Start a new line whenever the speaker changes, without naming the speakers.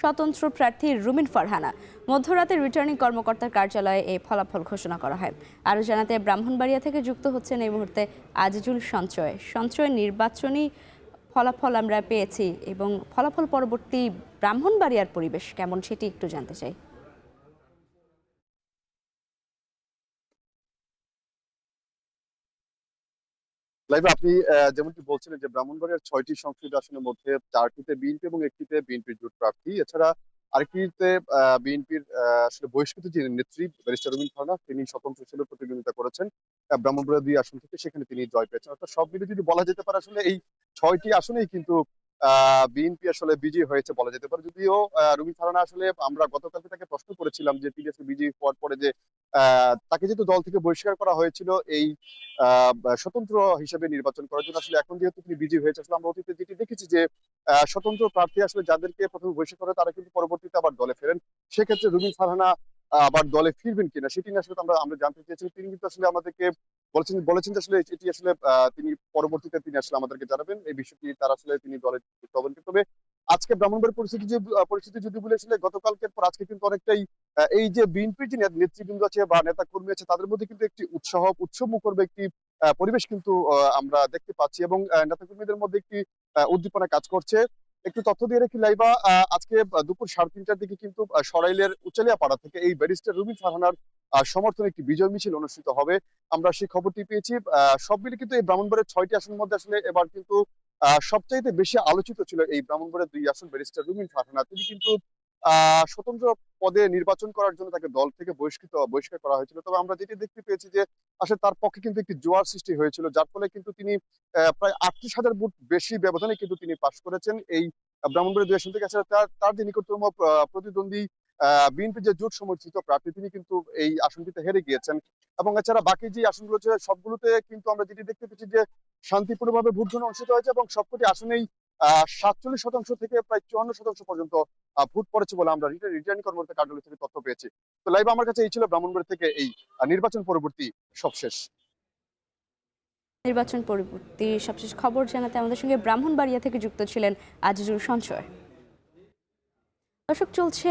স্বতন্ত্র প্রার্থী রুমিন ফারহানা। মধ্যরাতে রিটার্নিং কর্মকর্তার কার্যালয়ে এই ফলাফল ঘোষণা করা হয়। আরও জানাতে ব্রাহ্মণবাড়িয়া থেকে যুক্ত হচ্ছেন এই মুহূর্তে আজিজুল সঞ্চয় নির্বাচনী ফলাফল আমরা পেয়েছি এবং ফলাফল পরবর্তী ব্রাহ্মণবাড়িয়ার পরিবেশ কেমন সেটি একটু জানতে চাই।
লাইভে আপনি যেমনটি বলছিলেন যে ব্রাহ্মণবাড়িয়ার ৬টি সংসদীয় আসনের মধ্যে ৪টিতে বিএনপি এবং একটিতে বিএনপির জোট প্রার্থী। এছাড়া আরেকটিতে বিএনপির আসলে বহিষ্কৃত যে নেত্রী ব্যারিস্টার রুমিন ফারহানা তিনি স্বতন্ত্র হিসেবে প্রতিদ্বন্দ্বিতা করেছেন ব্রাহ্মণবাড়িয়া ২ আসন থেকে, সেখানে তিনি জয় পেয়েছেন। অর্থাৎ সব মিলে যদি বলা যেতে পারে আসলে এই ৬টি আসনেই কিন্তু বিএনপি আসলে বিজয়ী হয়েছে বলা যেতে পারে। যদিও রুমিন ফারহানা আসলে আমরা গতকালকে তাকে প্রশ্ন করেছিলাম যে তিনি আসলে বিজয়ী হওয়ার পরে যে তাকে যেহেতু দল থেকে বহিষ্কার করা হয়েছিল এই স্বতন্ত্র হিসেবে নির্বাচন করার জন্য, আসলে এখন যেহেতু তিনি বিজয়ী হয়েছে, আসলে আমরা অতীতে যেটি দেখেছি যে স্বতন্ত্র প্রার্থী আসলে যাদেরকে প্রথমে বহিষ্কার করে তারা কিন্তু পরবর্তীতে আবার দলে ফেরেন। সেক্ষেত্রে রুমিন ফারহানা আবার দলে ফিরবেন কিনা সেটি নিয়ে আসলে আমরা জানতে চেয়েছি। তিনি কিন্তু আসলে আমাদেরকে বলেছেন যে আসলে এটি আসলে তিনি পরবর্তীতে তিনি আসলে আমাদেরকে জানাবেন এই বিষয়টি, তার আসলে তিনি দলে যুক্ত হবেন। তবে আজকে ব্রাহ্মণবাড়িয়ার পরিস্থিতি যদি বলে, আসলে গতকালকের পর আজকে কিন্তু অনেকটাই এই যে বিএনপির যে নেতৃবৃন্দ আছে বা নেতা কর্মী আছে তাদের মধ্যে কিন্তু একটি উৎসবমুখর একটি পরিবেশ কিন্তু আমরা দেখতে পাচ্ছি এবং নেতাকর্মীদের মধ্যে একটি উদ্দীপনা কাজ করছে। একটু তথ্য দিয়ে রাখি লাইবা, আজকে দুপুর 3:30টার দিকে কিন্তু সরাইলের উচালিয়াপাড়া থেকে এই ব্যারিস্টার রুমিন ফারহানার সমর্থনে একটি বিজয় মিছিল অনুষ্ঠিত হবে। আমরা সেই খবরটি পেয়েছি। সব মিলে কিন্তু এই ব্রাহ্মণবাড়িয়ার ৬টি আসনের মধ্যে আসলে এবার কিন্তু সবচাইতে বেশি আলোচিত ছিল এই ব্রাহ্মণবাড়িয়ার ২ আসন ব্যারিস্টার রুমিন ফারহানা। তিনি কিন্তু স্বতন্ত্র পদে নির্বাচন করার জন্য তাকে দল থেকে বহিষ্কার করা হয়েছিল। তবে আমরা যেটি দেখতে পেয়েছি যে আসলে তার পক্ষে কিন্তু একটি জোয়ার সৃষ্টি হয়েছিল, যার ফলে কিন্তু তিনি প্রায় ৩৮,০০০ ভোট বেশি ব্যবধানে কিন্তু তিনি পাশ করেছেন এই ব্রাহ্মণবাড়িয়া ২ আসন থেকে। এছাড়া তার যে নিকটতম প্রতিদ্বন্দ্বী বিএনপি যে জোট সমর্থিত প্রার্থী তিনি কিন্তু এই আসনটিতে হেরে গিয়েছেন। এবং এছাড়া বাকি যে আসনগুলো আছে সবগুলোতে কিন্তু আমরা যেটি দেখতে পেয়েছি যে শান্তিপূর্ণভাবে ভোট গ্রহণ অনুষ্ঠিত হয়েছে এবং সবকটি আসনেই ৪৭% থেকে প্রায় ৫৪% পর্যন্ত ভোট পড়েছে বলে আমরা রিটার্নিং কর্মকর্তা কার্যালয় থেকে তথ্য পেয়েছি। তো লাইভ আমার কাছে এই ছিল ব্রাহ্মণবাড়িয়া থেকে এই নির্বাচন পরবর্তী সবশেষ
নির্বাচন পরবর্তী সবশেষ খবর জানাতে আমাদের সঙ্গে ব্রাহ্মণবাড়িয়া থেকে যুক্ত ছিলেন আজিজুল সঞ্চয়। দর্শক, চলছে